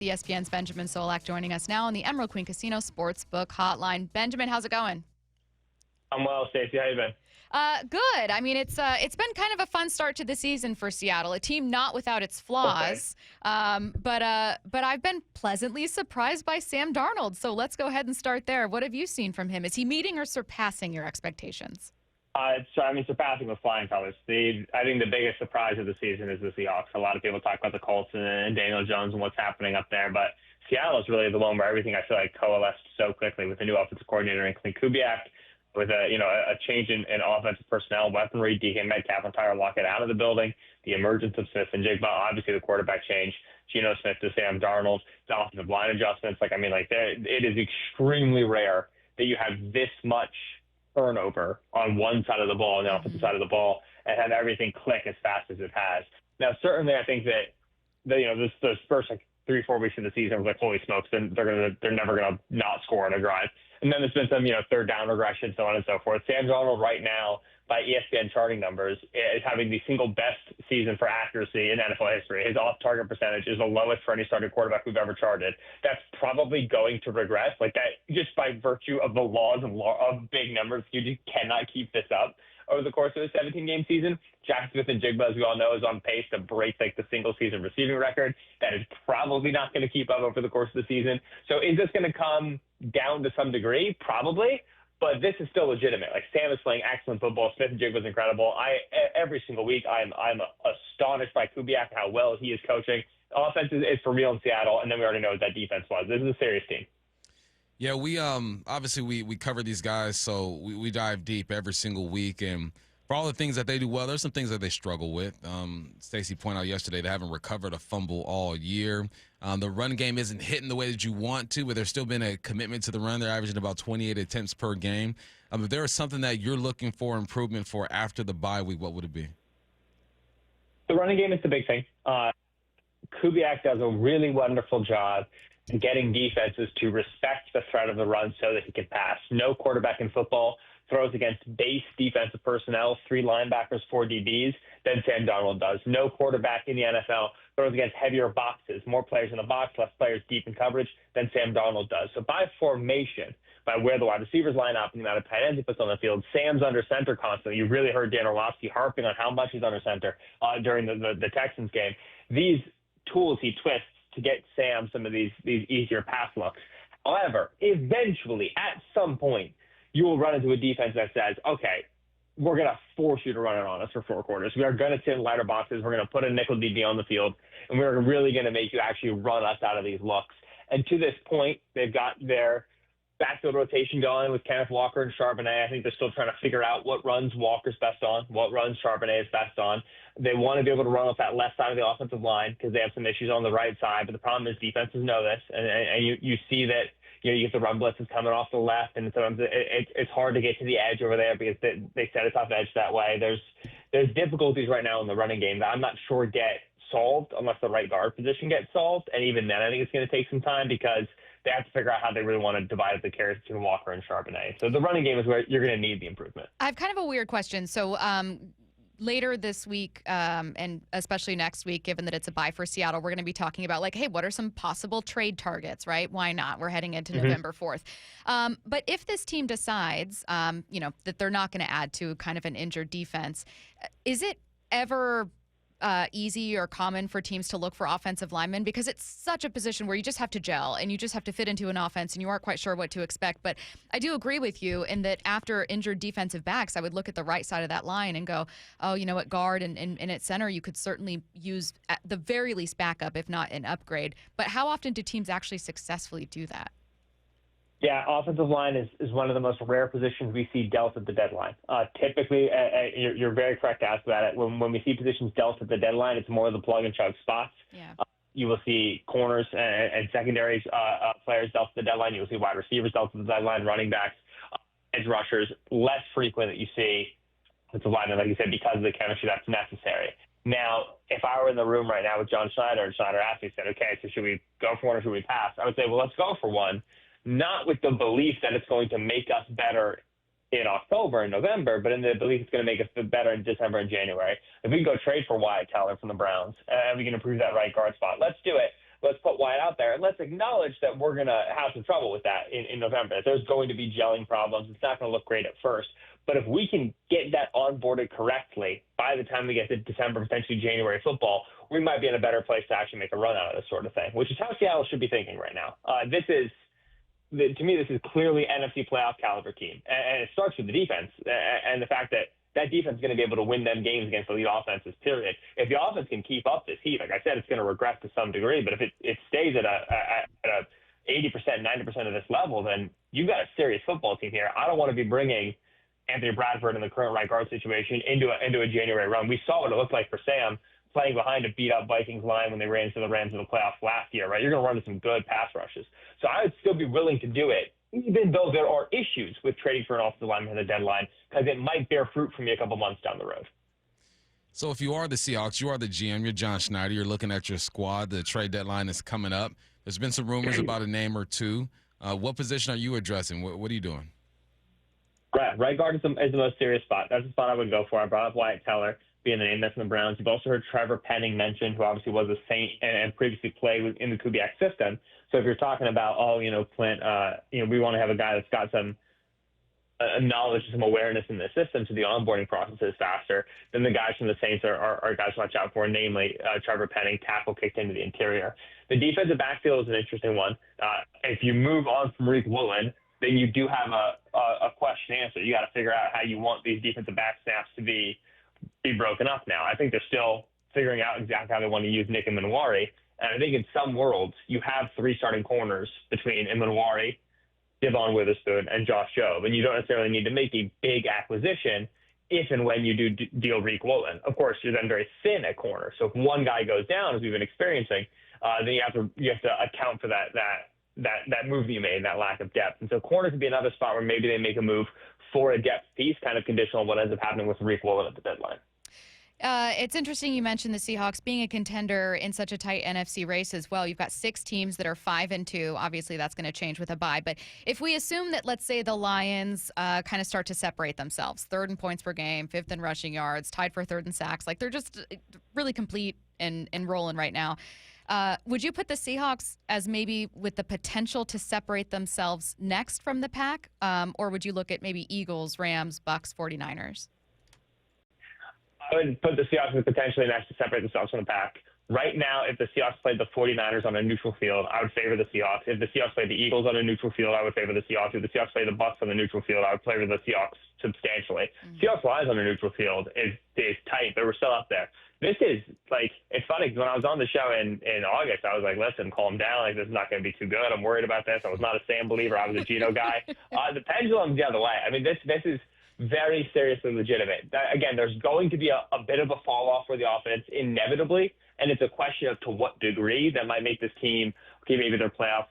ESPN's Benjamin Solak joining us now on the Emerald Queen Casino Sportsbook Hotline. Benjamin, how's it going? I'm well, Stacey. How you been? Good. I mean, it's been kind of a fun start to the season for Seattle. A team not without its flaws, but I've been pleasantly surprised by Sam Darnold. So let's go ahead and start there. What have you seen from him? Is he meeting or surpassing your expectations? Surpassing with flying colors. I think the biggest surprise of the season is the Seahawks. A lot of people talk about the Colts and Daniel Jones and what's happening up there, but Seattle is really the one where everything I feel like coalesced so quickly with the new offensive coordinator in Clint Kubiak, with a change in offensive personnel, weaponry, DK Metcalf and Tyler Lockett out of the building, the emergence of Smith and Jigba, obviously the quarterback change, Geno Smith to Sam Darnold, the offensive line adjustments. It is extremely rare that you have this much turnover on one side of the ball and the offensive side of the ball and have everything click as fast as it has. Now, certainly, I think that those first 3-4 weeks of the season was like, holy smokes, they're never gonna not score on a drive. And then there's been some third down regression, so on and so forth. Sam Darnold right now, by ESPN charting numbers, is having the single best season for accuracy in NFL history. His off-target percentage is the lowest for any starting quarterback we've ever charted. That's probably going to regress. Like that, just by virtue of the laws of big numbers, you just cannot keep this up over the course of a 17-game season. Jack Smith and Jigba, as we all know, is on pace to break the single-season receiving record. That is probably not going to keep up over the course of the season. So is this going to come down to some degree? Probably. But this is still legitimate. Like, Sam is playing excellent football. Smith and Jigba is incredible. Every single week, I'm astonished by Kubiak, how well he is coaching. Offense is for real in Seattle, and then we already know what that defense was. This is a serious team. Yeah, we obviously we cover these guys, so we dive deep every single week. And for all the things that they do well, there's some things that they struggle with. Stacey pointed out yesterday they haven't recovered a fumble all year. The run game isn't hitting the way that you want to, but there's still been a commitment to the run. They're averaging about 28 attempts per game. If there is something that you're looking for improvement for after the bye week, what would it be? The running game is the big thing. Kubiak does a really wonderful job getting defenses to respect the threat of the run so that he can pass. No quarterback in football throws against base defensive personnel, 3 linebackers, 4 DBs, than Sam Darnold does. No quarterback in the NFL throws against heavier boxes, more players in the box, less players deep in coverage than Sam Darnold does. So by formation, by where the wide receivers line up and the amount of tight ends he puts on the field, Sam's under center constantly. You really heard Dan Orlovsky harping on how much he's under center during the Texans game. These tools he twists to get Sam some of these easier pass looks. However, eventually, at some point, you will run into a defense that says, okay, we're going to force you to run it on us for 4 quarters. We are going to sit in lighter boxes. We're going to put a nickel DB on the field, and we're really going to make you actually run us out of these looks. And to this point, they've got their backfield rotation going with Kenneth Walker and Charbonnet. I think they're still trying to figure out what runs Walker's best on, what runs Charbonnet is best on. They want to be able to run off that left side of the offensive line because they have some issues on the right side. But the problem is defenses know this, and you see that you get the run blitzes coming off the left, and sometimes it's hard to get to the edge over there because they set a tough edge that way. There's difficulties right now in the running game that I'm not sure get solved unless the right guard position gets solved. And even then, I think it's going to take some time because they have to figure out how they really want to divide up the carries between Walker and Charbonnet. So the running game is where you're going to need the improvement. I have kind of a weird question. So later this week, and especially next week, given that it's a bye for Seattle, we're going to be talking about hey, what are some possible trade targets, right? Why not? We're heading into November 4th. But if this team decides, that they're not going to add to kind of an injured defense, is it ever easy or common for teams to look for offensive linemen? Because it's such a position where you just have to gel and you just have to fit into an offense and you aren't quite sure what to expect. But I do agree with you in that after injured defensive backs, I would look at the right side of that line and go, oh, at guard and at center, you could certainly use at the very least backup, if not an upgrade. But how often do teams actually successfully do that? Yeah, offensive line is one of the most rare positions we see dealt at the deadline. Typically, you're very correct to ask about it. When we see positions dealt at the deadline, it's more of the plug-and-chug spots. Yeah. You will see corners and secondaries players dealt at the deadline. You will see wide receivers dealt at the deadline, running backs, edge rushers. Less frequent that you see offensive linemen, like you said, because of the chemistry that's necessary. Now, if I were in the room right now with John Schneider, and Schneider asked me, said, okay, so should we go for one or should we pass? I would say, well, let's go for one. Not with the belief that it's going to make us better in October and November, but in the belief it's going to make us better in December and January. If we can go trade for Wyatt Teller from the Browns and we can improve that right guard spot, let's do it. let's put Wyatt out there, and let's acknowledge that we're going to have some trouble with that in November. There's going to be gelling problems. It's not going to look great at first. But if we can get that onboarded correctly by the time we get to December, potentially January football, we might be in a better place to actually make a run out of this sort of thing, which is how Seattle should be thinking right now. To me, this is clearly NFC playoff caliber team. And it starts with the defense and the fact that defense is going to be able to win them games against elite offenses, period. If the offense can keep up this heat, like I said, it's going to regress to some degree. But if it stays at a 80%, 90% of this level, then you've got a serious football team here. I don't want to be bringing Anthony Bradford in the current right guard situation into a January run. We saw what it looked like for Sam playing behind a beat-up Vikings line when they ran into the Rams in the playoffs last year, right? You're going to run into some good pass rushes. So I would still be willing to do it, even though there are issues with trading for an offensive lineman at the deadline, because it might bear fruit for me a couple months down the road. So if you are the Seahawks, you are the GM, you're John Schneider, you're looking at your squad, the trade deadline is coming up. There's been some rumors about a name or two. What position are you addressing? What are you doing? Right guard is the most serious spot. That's the spot I would go for. I brought up Wyatt Teller being the name that's in the Browns. You've also heard Trevor Penning mentioned, who obviously was a Saint and previously played in the Kubiak system. So if you're talking about, Clint, we want to have a guy that's got some knowledge, some awareness in the system, so the onboarding process is faster, then the guys from the Saints are guys to watch out for, namely Trevor Penning, tackle kicked into the interior. The defensive backfield is an interesting one. If you move on from Reek Woolen, then you do have a question answer. You got to figure out how you want these defensive back snaps to be broken up now. I think they're still figuring out exactly how they want to use Nick and Manwari. And I think in some worlds, you have three starting corners between Manwari, Devon Witherspoon, and Josh Jobe. And you don't necessarily need to make a big acquisition if and when you do deal Reek Woolen. Of course, you're then very thin at corner. So if one guy goes down, as we've been experiencing, then you have to account for that move that you made, that lack of depth. And so corners would be another spot where maybe they make a move for a depth piece, kind of conditional on what ends up happening with Reek Woolen at the deadline. It's interesting you mentioned the Seahawks being a contender in such a tight NFC race as well. You've got 6 teams that are 5-2. Obviously, that's going to change with a bye. But if we assume that, let's say, the Lions kind of start to separate themselves, 3rd in points per game, 5th in rushing yards, tied for 3rd in sacks, like they're just really complete and rolling right now. Would you put the Seahawks as maybe with the potential to separate themselves next from the pack? Or would you look at maybe Eagles, Rams, Bucks, 49ers? I would put the Seahawks as potentially next to separate themselves from the pack. Right now, if the Seahawks played the 49ers on a neutral field, I would favor the Seahawks. If the Seahawks played the Eagles on a neutral field, I would favor the Seahawks. If the Seahawks played the Bucks on a neutral field, I would favor the Seahawks substantially. Seahawks Lions on a neutral field is tight, but we're still up there. This is, it's funny because when I was on the show in August, I was like, listen, calm down. Like, this is not going to be too good. I'm worried about this. I was not a Sam believer. I was a Geno guy. The pendulum's the other way. I mean, this is very seriously legitimate. Again, there's going to be a bit of a fall off for the offense inevitably, and it's a question of to what degree that might make this team, okay, maybe their playoff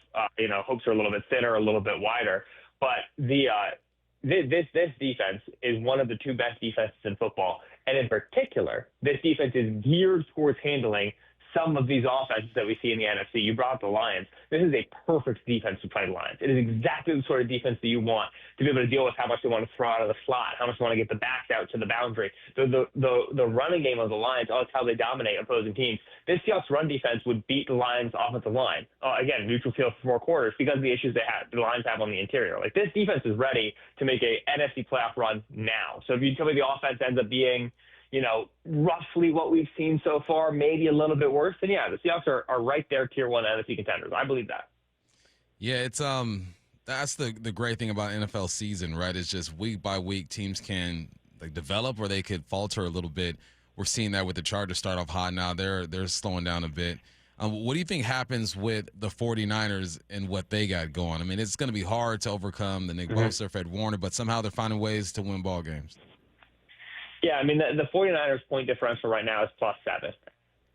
hopes are a little bit thinner, a little bit wider. But this defense is one of the 2 best defenses in football, and in particular, this defense is geared towards handling some of these offenses that we see in the NFC. You brought up the Lions. This is a perfect defense to play the Lions. It is exactly the sort of defense that you want to be able to deal with how much they want to throw out of the slot, how much they want to get the backs out to the boundary. The running game of the Lions, that's how they dominate opposing teams. This Seahawks run defense would beat the Lions' offensive line. Again, neutral field for 4 quarters because of the issues the Lions have on the interior. Like, this defense is ready to make a NFC playoff run now. So if you tell me the offense ends up being roughly what we've seen so far, maybe a little bit worse, then yeah, the Seahawks are right there, tier 1 NFC contenders. I believe that. Yeah, it's that's the great thing about NFL season, right? It's just week by week teams can develop or they could falter a little bit. We're seeing that with the Chargers start off hot now. They're slowing down a bit. What do you think happens with the 49ers and what they got going? I mean, it's going to be hard to overcome the Nick Bosa, Fred Warner, but somehow they're finding ways to win ball games. Yeah, I mean, the 49ers point differential right now is +7,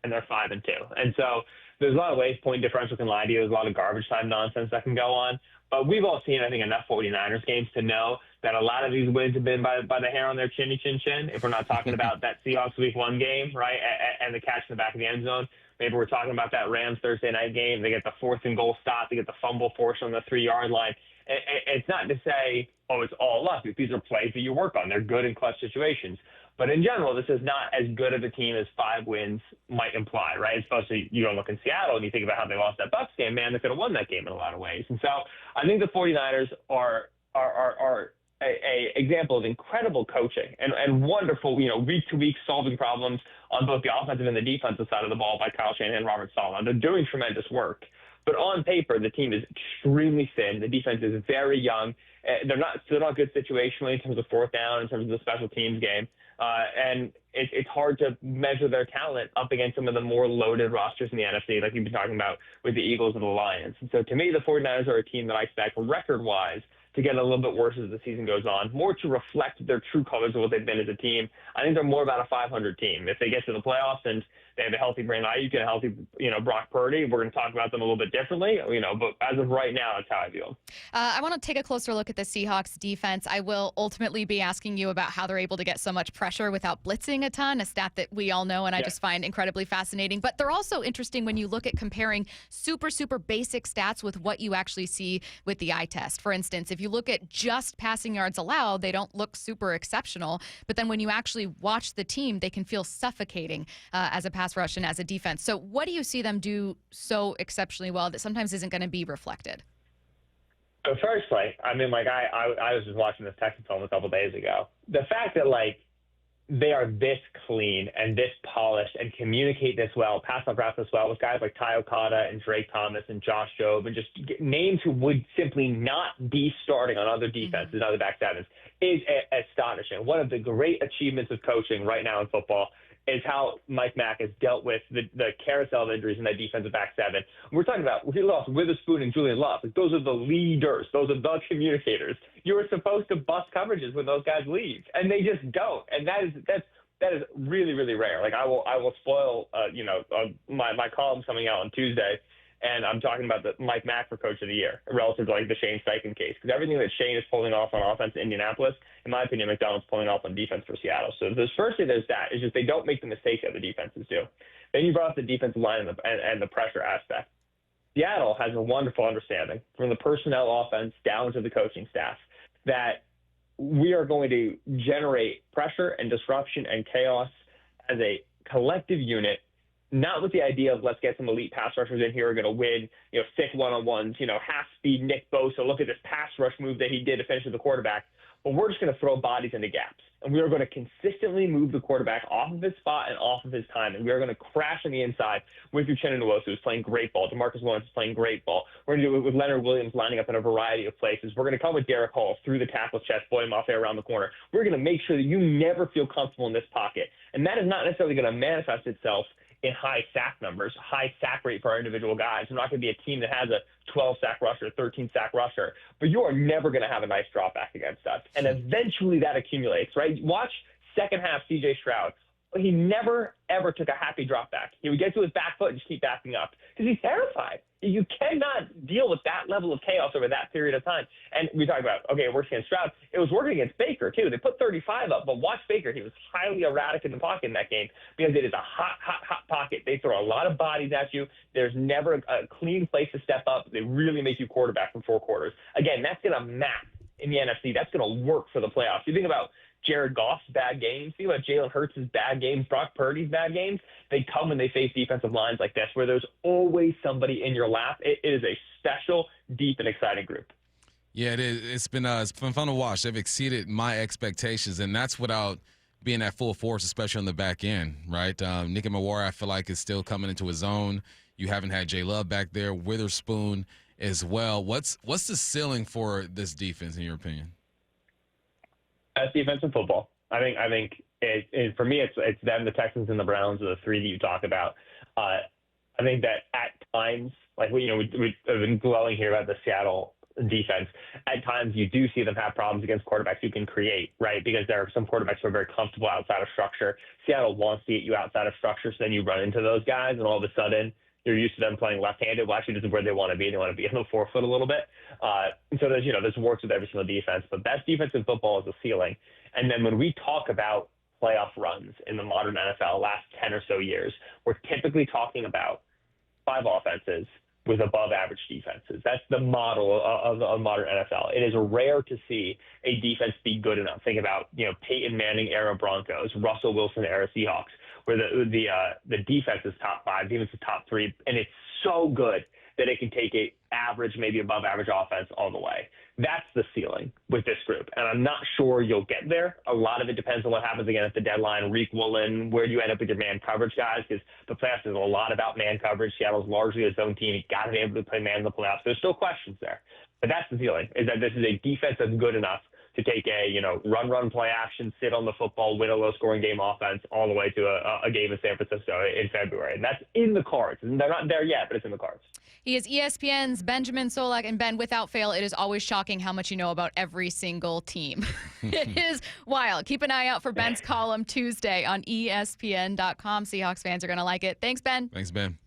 and they're 5-2. And so there's a lot of ways point differential can lie to you. There's a lot of garbage time nonsense that can go on. But we've all seen, I think, enough 49ers games to know that a lot of these wins have been by the hair on their chinny chin chin. If we're not talking about that Seahawks Week 1 game, right, and the catch in the back of the end zone, maybe we're talking about that Rams Thursday night game. They get the 4th and goal stop. They get the fumble force on the 3-yard line. It's not to say, it's all luck. These are plays that you work on. They're good in clutch situations. But in general, this is not as good of a team as 5 wins might imply, right? Especially you don't look in Seattle and you think about how they lost that Bucs game. Man, they could have won that game in a lot of ways. And so I think the 49ers are a example of incredible coaching and wonderful, week to week solving problems on both the offensive and the defensive side of the ball by Kyle Shanahan and Robert Saleh. They're doing tremendous work. But on paper, the team is extremely thin. The defense is very young. They're not good situationally in terms of fourth down, in terms of the special teams game. And it's hard to measure their talent up against some of the more loaded rosters in the NFC, like you've been talking about with the Eagles and the Lions. And so to me, the 49ers are a team that I expect record-wise to get a little bit worse as the season goes on, more to reflect their true colors of what they've been as a team. I think they're more about a 500 team. If they get to the playoffs and they have a healthy Brandon Ayuk and a healthy, Brock Purdy, we're going to talk about them a little bit differently, but as of right now, that's how I feel. I want to take a closer look at the Seahawks defense. I will ultimately be asking you about how they're able to get so much pressure without blitzing a ton, a stat that we all know and I just find incredibly fascinating. But they're also interesting when you look at comparing super, super basic stats with what you actually see with the eye test. For instance, if you look at just passing yards allowed, they don't look super exceptional. But then when you actually watch the team, they can feel suffocating as a pass rush and as a defense. So what do you see them do so exceptionally well that sometimes isn't going to be reflected? So first, I was just watching this Texans film a couple days ago. The fact that, they are this clean and this polished and communicate this well, pass on routes this well with guys like Ty Okada and Drake Thomas and Josh Jobe and just names who would simply not be starting on other defenses, other back sevens, is astonishing. One of the great achievements of coaching right now in football is how Mike Mack has dealt with the carousel of injuries in that defensive back seven. We're talking about, he lost Witherspoon and Julian Love. Those are the leaders. Those are the communicators. You were supposed to bust coverages when those guys leave, and they just don't. And that is really, really rare. I will spoil, my column's coming out on Tuesday, and I'm talking about the Mike Mack for Coach of the Year relative to the Shane Steichen case. Because everything that Shane is pulling off on offense in Indianapolis, in my opinion, McDonald's pulling off on defense for Seattle. So the first thing there's that. It's just they don't make the mistakes that the defenses do. Then you brought up the defensive line and the pressure aspect. Seattle has a wonderful understanding from the personnel offense down to the coaching staff that we are going to generate pressure and disruption and chaos as a collective unit, not with the idea of let's get some elite pass rushers in here who are going to win, thick one-on-ones, half-speed Nick Bosa. Look at this pass rush move that he did to finish with the quarterback. But we're just going to throw bodies into gaps. And we are going to consistently move the quarterback off of his spot and off of his time. And we are going to crash on the inside with Uchenna Nwosu, who's playing great ball. DeMarcus Lawrence is playing great ball. We're going to do it with Leonard Williams lining up in a variety of places. We're going to come with Derek Hall through the tackle chest, boy him off there around the corner. We're going to make sure that you never feel comfortable in this pocket. And that is not necessarily going to manifest itself in high sack numbers, high sack rate for our individual guys. We're not going to be a team that has a 12-sack rusher, 13-sack rusher, but you are never going to have a nice drop back against us. And eventually that accumulates, right? Watch second half C.J. Stroud. He never, ever took a happy drop back. He would get to his back foot and just keep backing up because he's terrified. You cannot deal with that level of chaos over that period of time. And we talk about, okay, it works against Stroud. It was working against Baker, too. They put 35 up, but watch Baker. He was highly erratic in the pocket in that game because it is a hot, hot, hot pocket. They throw a lot of bodies at you. There's never a clean place to step up. They really make you quarterback for 4 quarters. Again, that's going to map in the NFC. That's going to work for the playoffs. You think about Jared Goff's bad games. Think about Jalen Hurts' bad games, Brock Purdy's bad games. They come when they face defensive lines like this, where there's always somebody in your lap. It is a special, deep, and exciting group. Yeah, it is. It's been fun to watch. They've exceeded my expectations, and that's without being at full force, especially on the back end, right? Nicky Moore, I feel like, is still coming into his own. You haven't had Jay Love back there, Witherspoon as well. What's the ceiling for this defense, in your opinion? Best defense in football. I think for me, it's them, the Texans, and the Browns are the 3 that you talk about. I think that at times, we've been glowing here about the Seattle defense. At times, you do see them have problems against quarterbacks who can create, right? Because there are some quarterbacks who are very comfortable outside of structure. Seattle wants to get you outside of structure, so then you run into those guys, and all of a sudden, you're used to them playing left-handed. Well, actually, this is where they want to be. They want to be on the forefoot a little bit. And so there's works with every single defense. But best defense in football is the ceiling. And then when we talk about playoff runs in the modern NFL last 10 or so years, we're typically talking about 5 offenses with above average defenses. That's the model of the modern NFL. It is rare to see a defense be good enough. Think about, Peyton Manning era Broncos, Russell Wilson era Seahawks, where the defense is top 5, defense is top 3, and it's so good that it can take a average, maybe above average offense all the way. That's the ceiling with this group. And I'm not sure you'll get there. A lot of it depends on what happens again at the deadline. Reek Woolen, where do you end up with your man coverage guys? Because the playoffs is a lot about man coverage. Seattle's largely a zone team. You got to be able to play man in the playoffs. There's still questions there. But that's the ceiling, is that this is a defense that's good enough to take a, run, play action, sit on the football, win a low-scoring game offense all the way to a game in San Francisco in February. And that's in the cards. And they're not there yet, but it's in the cards. He is ESPN's Benjamin Solak. And Ben, without fail, it is always shocking how much you know about every single team. It is wild. Keep an eye out for Ben's column Tuesday on ESPN.com. Seahawks fans are going to like it. Thanks, Ben. Thanks, Ben.